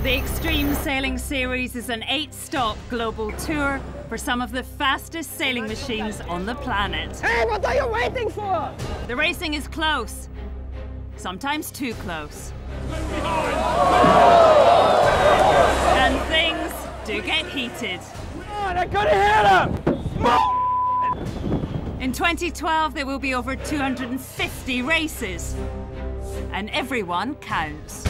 The Extreme Sailing Series is an 8-stop global tour for some of the fastest sailing machines on the planet. Hey, what are you waiting for? The racing is close, sometimes too close. And things do get heated. Come on, I gotta hit him! In 2012, there will be over 250 races, and everyone counts.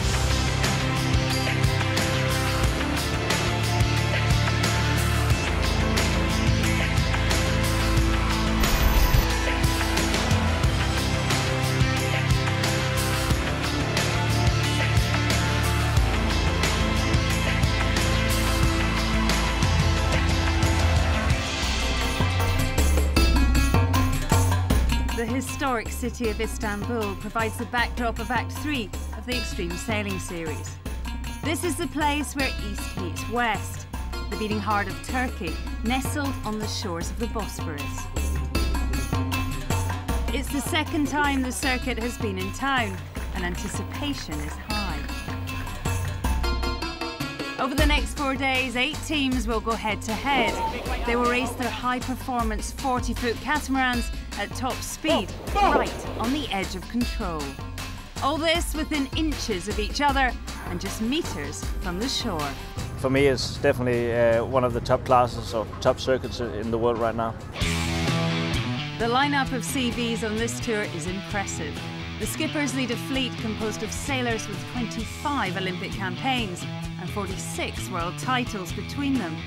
The historic city of Istanbul provides the backdrop of Act 3 of the Extreme Sailing Series. This is the place where east meets west, the beating heart of Turkey, nestled on the shores of the Bosphorus. It's the second time the circuit has been in town, and anticipation is high. Over the next 4 days, 8 teams will go head-to-head. They will race their high-performance 40-foot catamarans at top speed, right on the edge of control. All this within inches of each other and just meters from the shore. For me, it's definitely one of the top classes or top circuits in the world right now. The lineup of CVs on this tour is impressive. The skippers lead a fleet composed of sailors with 25 Olympic campaigns and 46 world titles between them.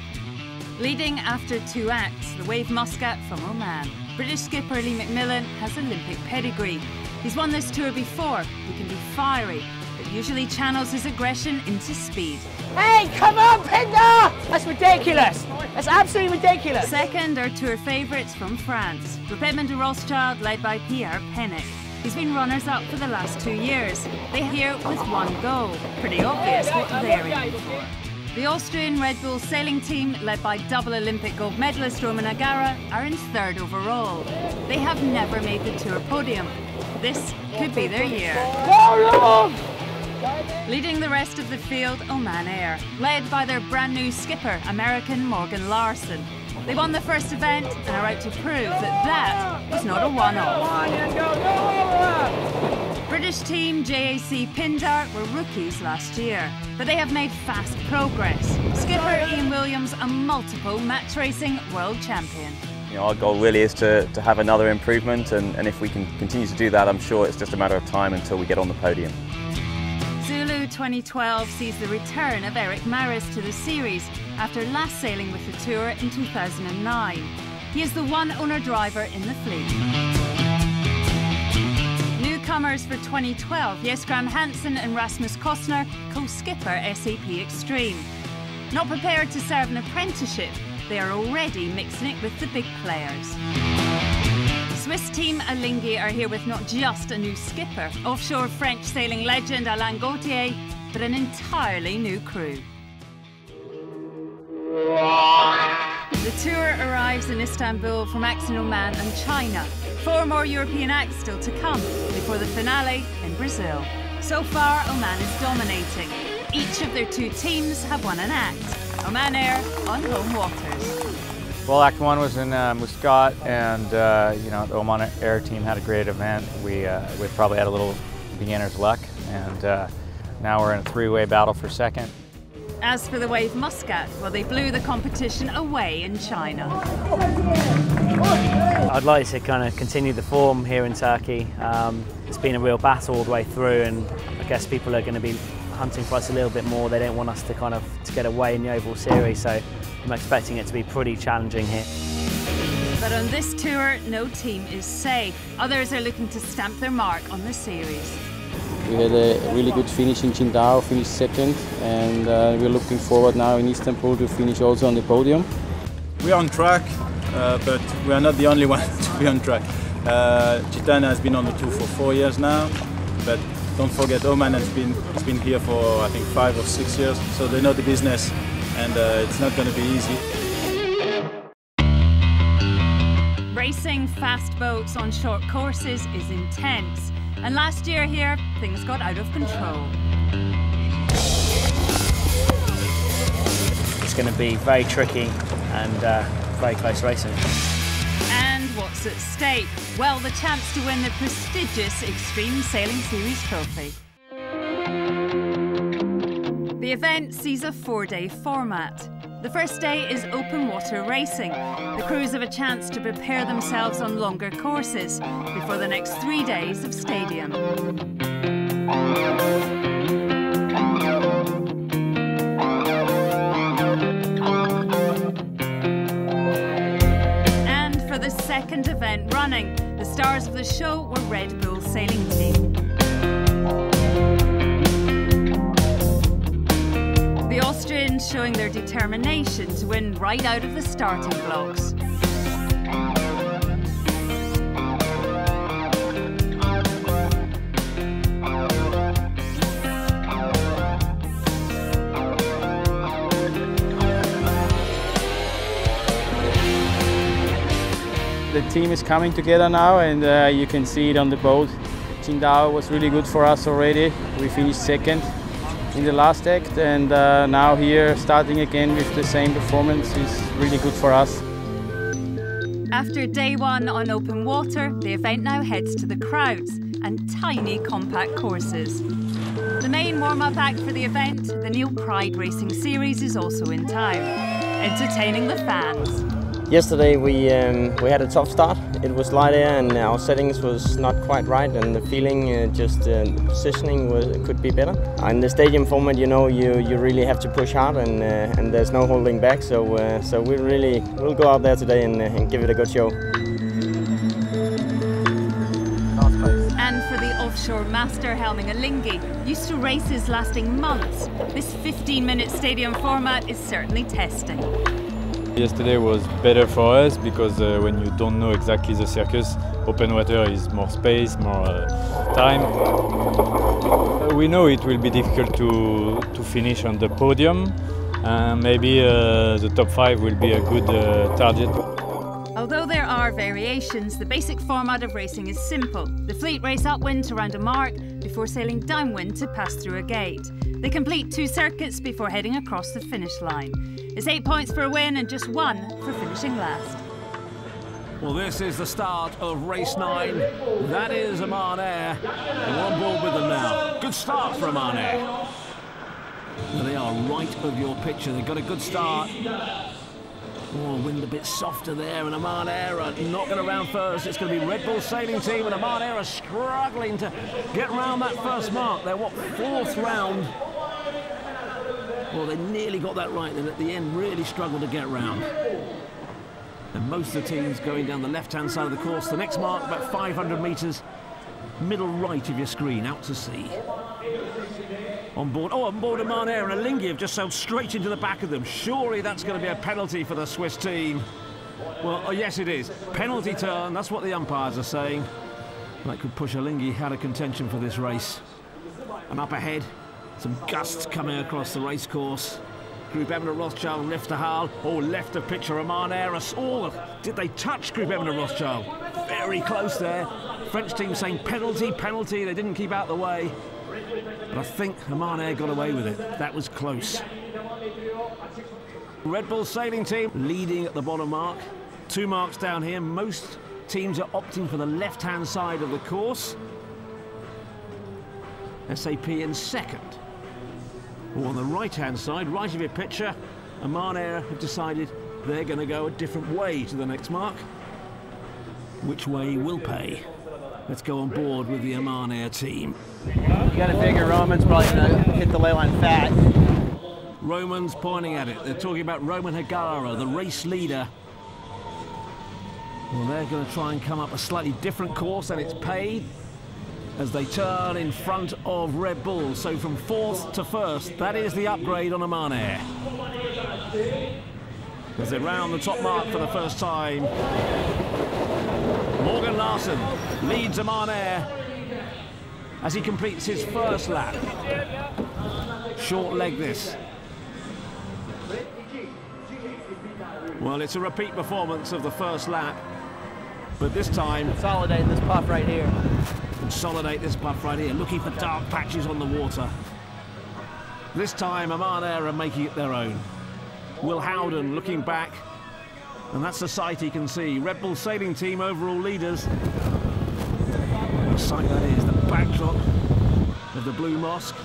Leading after 2 acts, the Wave Muscat from Oman. British skipper Lee McMillan has Olympic pedigree. He's won this tour before. He can be fiery, but usually channels his aggression into speed. Hey, come on, Pinder! That's ridiculous. That's absolutely ridiculous. Second are tour favourites from France. Edmond de Rothschild, led by Pierre Pennick. He's been runners-up for the last 2 years. They're here with 1 goal. Pretty obvious what they're aiming for. The Austrian Red Bull sailing team, led by double Olympic gold medalist Roman Agara, are in 3rd overall. They have never made the tour podium. This could be their year. Leading the rest of the field, Oman Air, led by their brand new skipper, American Morgan Larson. They won the first event and are out to prove that that was not a one-off. British team JAC Pindar were rookies last year, but they have made fast progress. Skipper Ian Williams, a multiple match racing world champion. You know, our goal really is to have another improvement, and if we can continue to do that, I'm sure it's just a matter of time until we get on the podium. Zulu 2012 sees the return of Eric Maris to the series after last sailing with the tour in 2009. He is the one owner-driver in the fleet. Newcomers for 2012, Jesgram Hansen and Rasmus Kostner, co-skipper SAP Extreme. Not prepared to serve an apprenticeship, they are already mixing it with the big players. Swiss team Alinghi are here with not just a new skipper, offshore French sailing legend Alain Gauthier, but an entirely new crew. The tour arrives in Istanbul from acts in Oman and China. 4 more European acts still to come before the finale in Brazil. So far, Oman is dominating. Each of their 2 teams have won an act. Oman Air on home waters. Well, Act 1 was in Muscat, and you know, the Oman Air team had a great event. We probably had a little beginner's luck, and now we're in a 3-way battle for 2nd. As for the Wave Muscat, well, they blew the competition away in China. I'd like to kind of continue the form here in Turkey. It's been a real battle all the way through, and I guess people are going to be hunting for us a little bit more. They don't want us to get away in the overall series, so I'm expecting it to be pretty challenging here. But on this tour, no team is safe. Others are looking to stamp their mark on the series. We had a really good finish in Qingdao, finished 2nd, and we're looking forward now in Istanbul to finish also on the podium. We're on track, but we are not the only ones to be on track. Chitana has been on the tour for 4 years now, but don't forget Oman has been here for I think 5 or 6 years, so they know the business, and it's not going to be easy. Racing fast boats on short courses is intense, and last year here, things got out of control. going to be very tricky and very close racing. And what's at stake? Well, the chance to win the prestigious Extreme Sailing Series trophy. The event sees a 4-day format. The first day is open water racing. The crews have a chance to prepare themselves on longer courses before the next 3 days of stadium. And for the second event running, the stars of the show were Red Bull Sailing Team. The Austrians showing their determination to win right out of the starting blocks. The team is coming together now, and you can see it on the boat. Qingdao was really good for us already. We finished second in the last act, and now here starting again with the same performance is really good for us. After day one on open water, the event now heads to the crowds and tiny compact courses. The main warm-up act for the event, the Neil Pride Racing Series, is also in town, entertaining the fans. Yesterday we had a tough start. It was light air and our settings was not quite right, and the feeling, the positioning could be better. In the stadium format, you know, you really have to push hard, and there's no holding back. So we'll go out there today and give it a good show. And for the offshore master helming Alinghi, used to races lasting months, this 15-minute stadium format is certainly testing. Yesterday was better for us because when you don't know exactly the circus, open water is more space, more time. We know it will be difficult to finish on the podium. Maybe the top 5 will be a good target. Although there are variations, the basic format of racing is simple. The fleet race upwind to round a mark before sailing downwind to pass through a gate. They complete 2 circuits before heading across the finish line. It's 8 points for a win and just 1 for finishing last. Well, this is the start of race 9. That is Oman Air. We're on board with them now. Good start for Oman Air. Well, they are right of your picture. They've got a good start. Oh, wind a bit softer there, and Oman Air are not going to round first. It's going to be Red Bull Sailing Team, and Oman Air are struggling to get round that first mark. They're, what, 4th round? Well, they nearly got that right, and at the end really struggled to get round. And most of the teams going down the left-hand side of the course. The next mark, about 500 metres, middle right of your screen, out to sea. On board Oman Air, and Alinghi have just sailed straight into the back of them. Surely that's going to be a penalty for the Swiss team. Well, oh, yes, it is. Penalty turn, that's what the umpires are saying. That could push Alinghi out of contention for this race. And up ahead, some gusts coming across the race course. Group Eminent Rothschild, left to Hal. Oh, left of picture, Oman Air. Oh, did they touch Group Eminent Rothschild? Very close there. French team saying penalty, penalty. They didn't keep out the way. But I think Oman Air got away with it. That was close. Red Bull Sailing Team leading at the bottom mark. 2 marks down here. Most teams are opting for the left-hand side of the course. SAP in second. On the right-hand side, right of your picture, Oman Air have decided they're going to go a different way to the next mark. Which way will pay? Let's go on board with the Oman Air team. You got to figure Roman's probably going to hit the ley line fat. Roman's pointing at it. They're talking about Roman Hagara, the race leader. Well, they're going to try and come up a slightly different course, and it's paid as they turn in front of Red Bull. So from 4th to 1st, that is the upgrade on Oman Air. As they round the top mark for the first time. Morgan Larsen leads Oman Air as he completes his first lap. Short leg this. Well, it's a repeat performance of the first lap, but this time... Consolidate this puff right here. Consolidate this puff right here, looking for dark patches on the water. This time, Oman Air are making it their own. Will Howden looking back, and that's the sight he can see. Red Bull Sailing Team overall leaders. The sight that is, the backdrop of the Blue Mosque,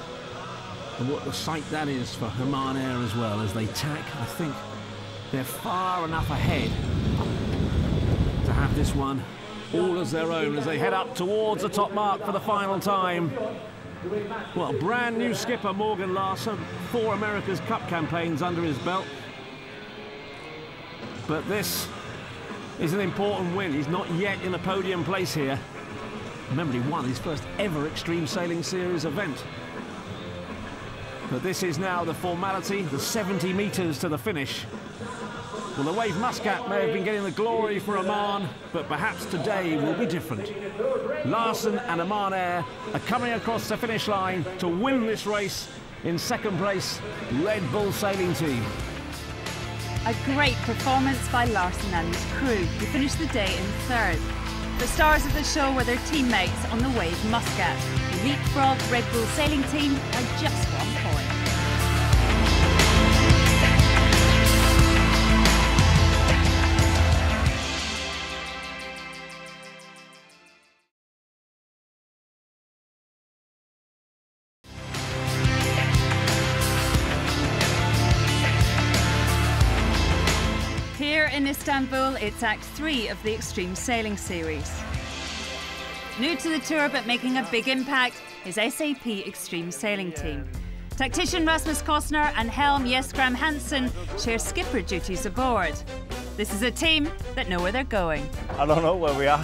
and what the sight that is for Oman Air as well as they tack. I think they're far enough ahead to have this one all as their own as they head up towards the top mark for the final time. Well, brand new skipper Morgan Larson, 4 America's Cup campaigns under his belt. But this is an important win. He's not yet in a podium place here. Remember, he won his first ever Extreme Sailing Series event. But this is now the formality, the 70 metres to the finish. Well, the Wave Muscat may have been getting the glory for Oman, but perhaps today will be different. Larson and Oman Air are coming across the finish line to win this race. In second place, Red Bull Sailing Team. A great performance by Larson and his crew, who finished the day in third. The stars of the show were their teammates on the Wave Muscat, who leapfrogged Red Bull Sailing Team by just 1 point. Here in Istanbul, it's Act 3 of the Extreme Sailing Series. New to the tour but making a big impact is SAP Extreme Sailing Team. Tactician Rasmus Kostner and Helm Jesgram Hansen share skipper duties aboard. This is a team that know where they're going. I don't know where we are.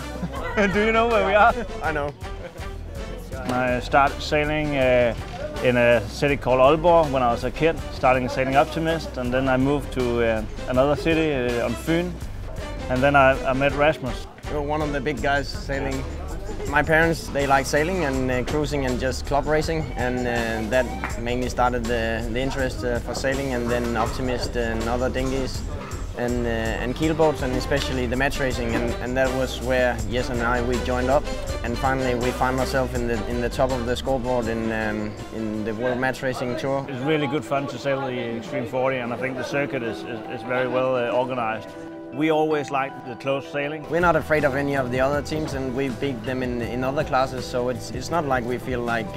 Do you know where we are? I know. I started sailing in a city called Aalborg when I was a kid, starting sailing Optimist, and then I moved to another city on Fyn, and then I met Rasmus. You're one of the big guys sailing. My parents, they like sailing and cruising and just club racing, and that mainly started the interest for sailing, and then Optimist and other dinghies and keelboats, and especially the match racing, and that was where Jess and I, we joined up, and finally we found ourselves in the top of the scoreboard in the World Match Racing Tour. It's really good fun to sail the Extreme 40, and I think the circuit is very well organized. We always like the close sailing. We're not afraid of any of the other teams, and we beat them in other classes, so it's not like we feel like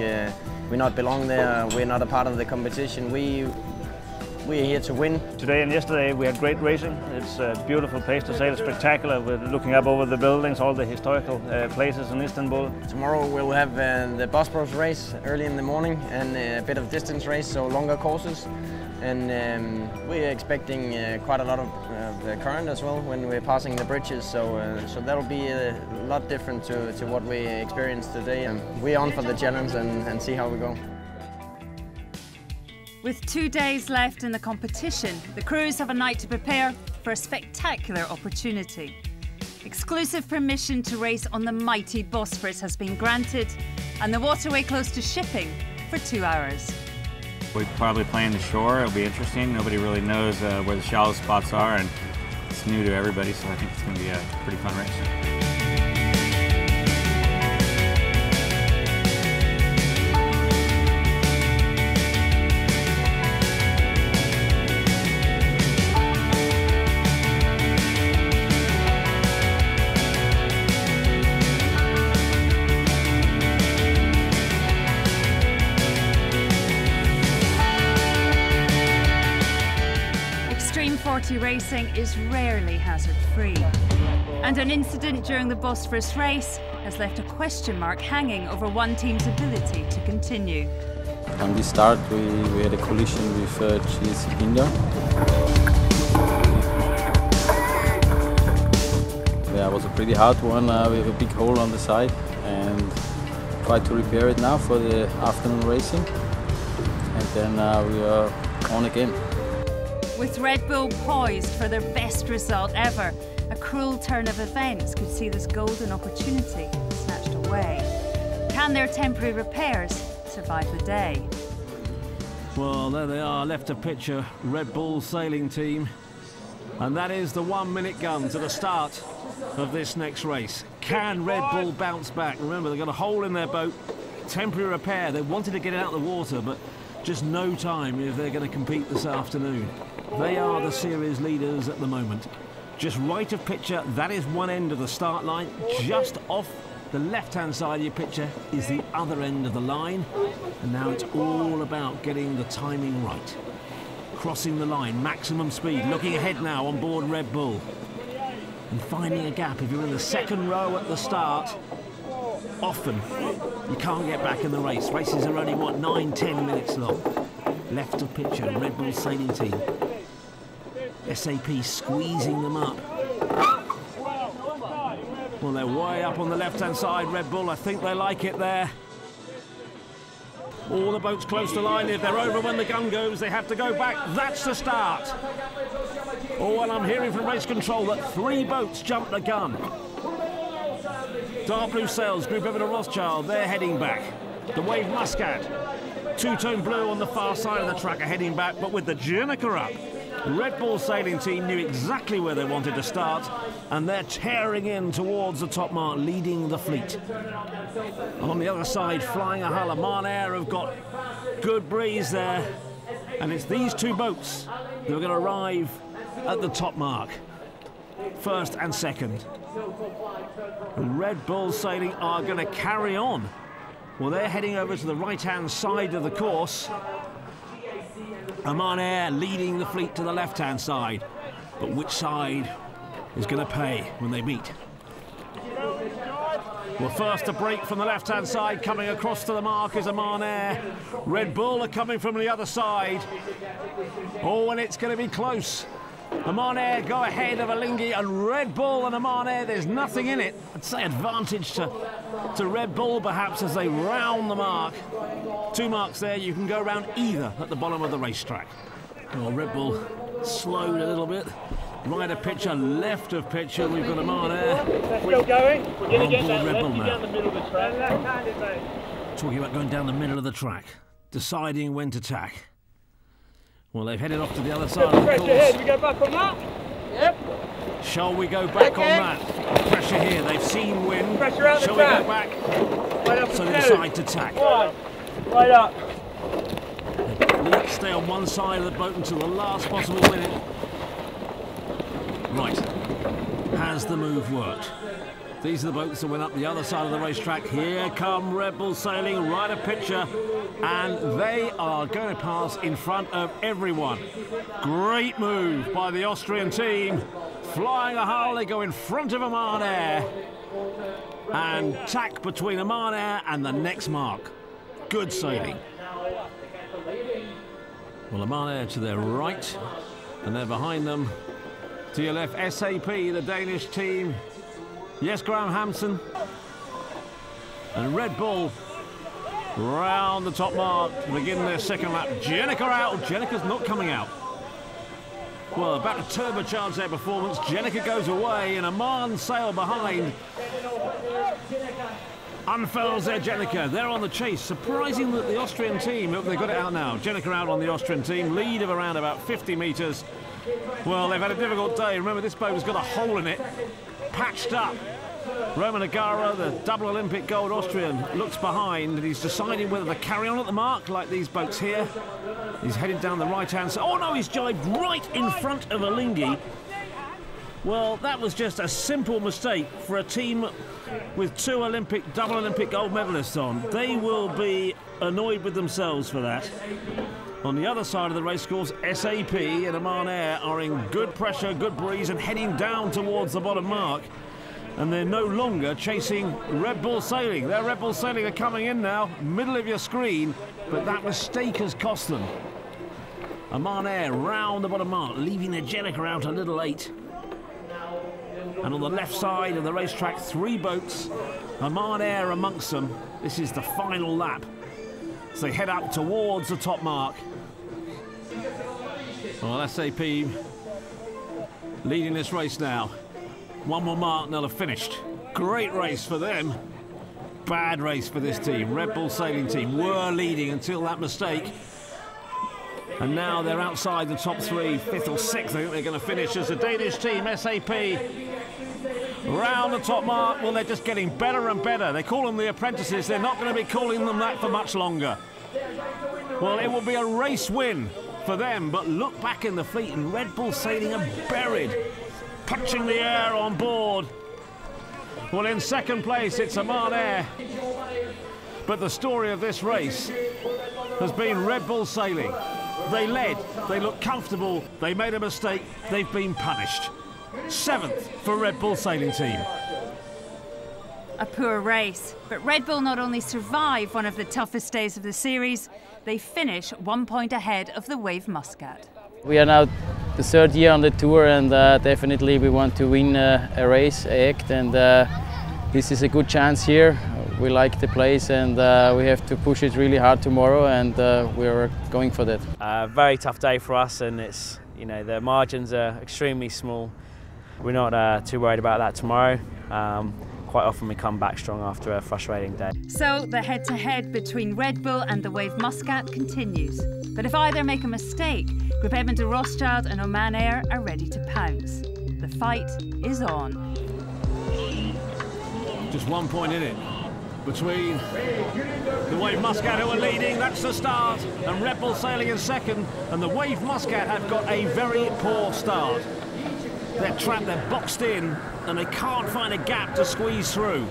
we not belong there, we're not a part of the competition. We're here to win. Today and yesterday we had great racing. It's a beautiful place to sail, spectacular. We're looking up over the buildings, all the historical places in Istanbul. Tomorrow we'll have the Bosphorus race early in the morning, and a bit of distance race, so longer courses. And we're expecting quite a lot of current as well when we're passing the bridges, so that'll be a lot different to what we experienced today. We're on for the challenge and see how we go. With 2 days left in the competition, the crews have a night to prepare for a spectacular opportunity. Exclusive permission to race on the mighty Bosphorus has been granted, and the waterway close to shipping for 2 hours. We'd probably play in the shore. It'll be interesting. Nobody really knows where the shallow spots are, and it's new to everybody, so I think it's going to be a pretty fun race. Extreme 40 racing is rarely hazard-free, and an incident during the Bosphorus race has left a question mark hanging over one team's ability to continue. On the start, we had a collision with GSC Binder. Yeah, it was a pretty hard one. We have a big hole on the side, and try to repair it now for the afternoon racing, and then we are on again. With Red Bull poised for their best result ever, a cruel turn of events could see this golden opportunity snatched away. Can their temporary repairs survive the day? Well, there they are, left to picture Red Bull Sailing Team. And that is the 1 minute gun to the start of this next race. Can Red Bull bounce back? Remember, they've got a hole in their boat, temporary repair. They wanted to get it out of the water, but Just no time if they're going to compete this afternoon. They are the series leaders at the moment. Just right of picture, that is one end of the start line. Just off the left-hand side of your picture is the other end of the line. And now it's all about getting the timing right. Crossing the line, maximum speed, looking ahead now on board Red Bull. And finding a gap. If you're in the second row at the start, often you can't get back in the race. Races are only, what, 9-10 minutes long. Left of picture, Red Bull sailing team. SAP squeezing them up. Well, they're way up on the left-hand side, Red Bull. I think they like it there. All the boats close to line. If they're over when the gun goes, they have to go back. That's the start. Oh, and I'm hearing from race control that 3 boats jumped the gun. Dark blue sails, Group Evan and Rothschild, they're heading back. The Wave Muscat, two-tone blue on the far side of the track are heading back, but with the Jenica up, the Red Bull sailing team knew exactly where they wanted to start, and they're tearing in towards the top mark, leading the fleet. On the other side, flying a hull, Oman Air have got good breeze there, and it's these 2 boats that are going to arrive at the top mark, first and second. Red Bull sailing are going to carry on. Well, they're heading over to the right-hand side of the course. Oman Air leading the fleet to the left-hand side. But which side is going to pay when they meet? Well, first a break from the left-hand side, coming across to the mark is Oman Air. Red Bull are coming from the other side. Oh, and it's going to be close. Oman Air go ahead of Alinghi, and Red Bull and Oman Air, there's nothing in it. I'd say advantage to Red Bull perhaps as they round the mark. 2 marks there, you can go around either at the bottom of the racetrack. Well, Red Bull slowed a little bit. Right of picture, left of picture, we've got Oman Air. They're still going. We're going to get that Red Bull lefty down the middle of the track. Left-handed, mate. Talking about going down the middle of the track, deciding when to tack. Well, they've headed off to the other side of the course. Pressure here, we go back on that? Yep. Shall we go back on that? Pressure here, they've seen wind. Pressure out the Shall track. we go back? Right up So to they 2. decide to tack. 1. Right up. Let's stay on one side of the boat until the last possible minute. Right. Has the move worked? These are the boats that went up the other side of the racetrack. Here come Red Bull sailing, right of picture, and they are going to pass in front of everyone. Great move by the Austrian team. Flying a hull, they go in front of Oman Air and tack between Oman Air and the next mark. Good sailing. Well, Oman Air to their right, and they're behind them. To your left, SAP, the Danish team. Yes, Graham Hampson. And Red Bull round the top mark to begin their second lap. Jenica out. Jenica's not coming out. Well, about to turbocharge their performance. Jenica goes away and Oman sail behind. Unfurls their Jenica. They're on the chase. Surprising that the Austrian team, they've got it out now. Jenica out on the Austrian team. Lead of around about 50 metres. Well, they've had a difficult day. Remember, this boat has got a hole in it. Patched up. Roman Agara, the double Olympic gold Austrian, looks behind and he's deciding whether to carry on at the mark like these boats here. He's headed down the right-hand side. Oh no, he's jibed right in front of Alinghi. Well, that was just a simple mistake for a team with 2 double Olympic gold medalists on. They will be annoyed with themselves for that. On the other side of the racecourse, SAP and Oman Air are in good pressure, good breeze, and heading down towards the bottom mark. And they're no longer chasing Red Bull sailing. Their Red Bull sailing are coming in now, middle of your screen, but that mistake has cost them. Oman Air round the bottom mark, leaving their Jenica out a little late. And on the left side of the racetrack, 3 boats, Oman Air amongst them. This is the final lap. So they head up towards the top mark. Well, SAP leading this race now. 1 more mark and they'll have finished. Great race for them. Bad race for this team. Red Bull sailing team were leading until that mistake. And now they're outside the top 3, 5th or 6th. I think they're going to finish as the Danish team, SAP, round the top mark. Well, they're just getting better and better. They call them the apprentices. They're not going to be calling them that for much longer. Well, it will be a race win for them, but look back in the fleet and Red Bull Sailing are buried, punching the air on board. Well, in second place, it's Oman Air. But the story of this race has been Red Bull Sailing. They led, they looked comfortable, they made a mistake, they've been punished. 7th for Red Bull Sailing team. A poor race, but Red Bull not only survive one of the toughest days of the series, they finish 1 point ahead of the Wave Muscat. We are now the 3rd year on the tour, and definitely we want to win a race, act, and this is a good chance here. We like the place, and we have to push it really hard tomorrow, and we are going for that. Very tough day for us, and it's, you know, the margins are extremely small. We're not too worried about that tomorrow. Quite often we come back strong after a frustrating day. So the head-to-head between Red Bull and the Wave Muscat continues. But if either make a mistake, Group Edmond de Rothschild and Oman Air are ready to pounce. The fight is on. Just 1 point in it between the Wave Muscat, who are leading, that's the start, and Red Bull Sailing in second, and the Wave Muscat have got a very poor start. They're trapped, they're boxed in, and they can't find a gap to squeeze through.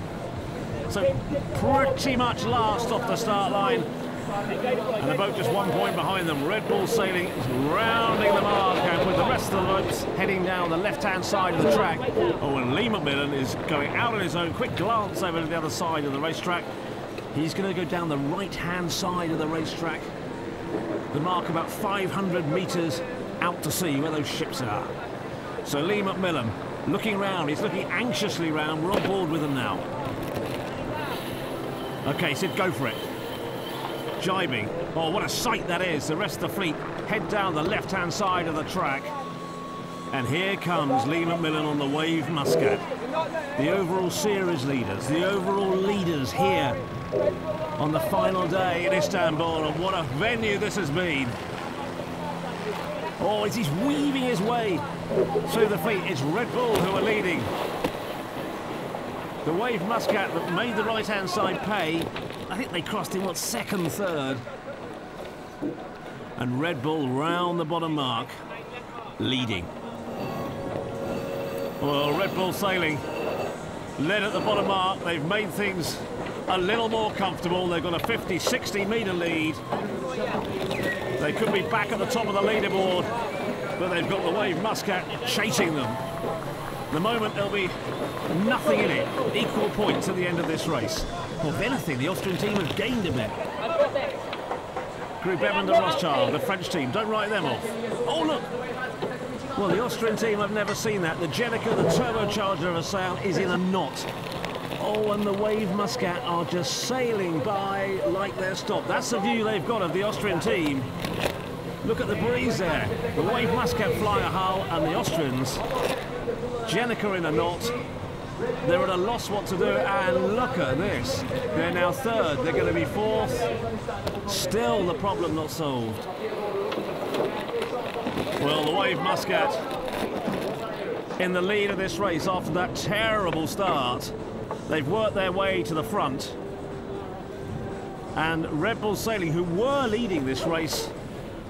So pretty much last off the start line, and the boat just 1 point behind them. Red Bull Sailing is rounding the mark, and with the rest of the boats heading down the left-hand side of the track. Oh, and Lee McMillan is going out on his own. Quick glance over to the other side of the racetrack. He's going to go down the right-hand side of the racetrack. The mark about 500 metres out to sea, where those ships are. So Lee McMillan looking round, he's looking anxiously round. We're on board with him now. Okay, Sid, go for it. Jibing. Oh, what a sight that is. The rest of the fleet head down the left-hand side of the track. And here comes Lee McMillan on the Wave Muscat. The overall series leaders, the overall leaders here on the final day in Istanbul. And what a venue this has been. Oh, he's weaving his way through the fleet. It's Red Bull who are leading. The Wave Muscat that made the right-hand side pay. I think they crossed in, what, second, third. And Red Bull round the bottom mark, leading. Well, Red Bull Sailing led at the bottom mark. They've made things a little more comfortable. They've got a 50, 60 metre lead. They could be back at the top of the leaderboard, but they've got the Wave Muscat chasing them. The moment there'll be nothing in it, equal points at the end of this race. Well, if anything, the Austrian team have gained a bit. Group Edmond de Rothschild, the French team, don't write them off. Oh, look! Well, the Austrian team, I've never seen that. The Jenica, the turbocharger of a sail, is in a knot. Oh, and the Wave Muscat are just sailing by like they're stopped. That's the view they've got of the Austrian team. Look at the breeze there. The Wave Muscat flying a hull, and the Austrians, Jenica in a knot. They're at a loss what to do, and look at this. They're now third, they're going to be fourth. Still the problem not solved. Well, the Wave Muscat in the lead of this race after that terrible start. They've worked their way to the front. And Red Bull Sailing, who were leading this race,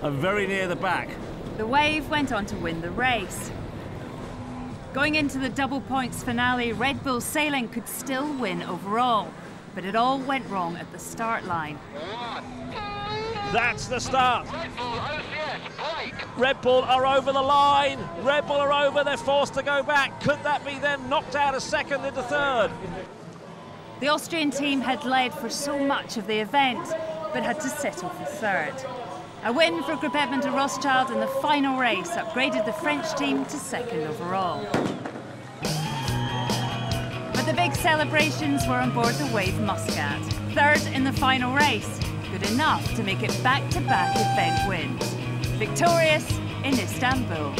are very near the back. The Wave went on to win the race. Going into the double points finale, Red Bull Sailing could still win overall, but it all went wrong at the start line. That's the start. Red Bull are over the line. Red Bull are over, they're forced to go back. Could that be them knocked out of second into third? The Austrian team had led for so much of the event, but had to settle for third. A win for Group Edmond de Rothschild in the final race upgraded the French team to second overall. But the big celebrations were on board the Wave Muscat. Third in the final race, good enough to make it back-to-back event wins. Victorious in Istanbul.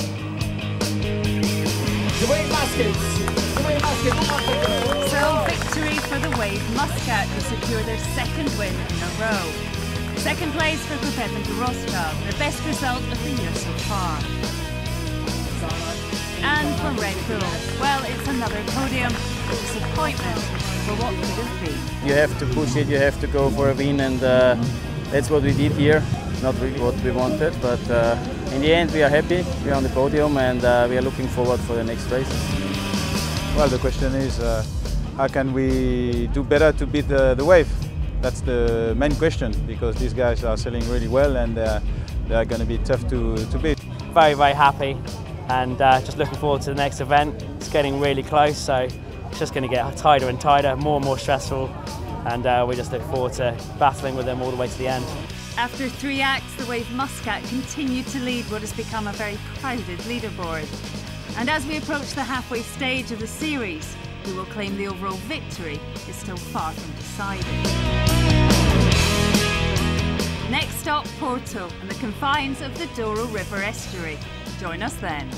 The Wave Muskets! The Wave Muskets! So victory for the Wave Muscat, who secure their second win in a row. Second place for Group Edmond de Rothschild, their best result of the year so far. And for Red Bull, well, it's another podium, a disappointment for what could have been. You have to push it, you have to go for a win, and that's what we did here. not really what we wanted, but in the end we are happy. We are on the podium and we are looking forward for the next race. Well, the question is how can we do better to beat the wave? That's the main question, because these guys are sailing really well and they are going to be tough to beat. Very, very happy, and just looking forward to the next event. It's getting really close, so it's just going to get tighter and tighter, more and more stressful, and we just look forward to battling with them all the way to the end. After 3 acts, the Wave Muscat continued to lead what has become a very crowded leaderboard. And as we approach the halfway stage of the series, who will claim the overall victory is still far from decided. Next stop, Porto, and the confines of the Douro River estuary. Join us then.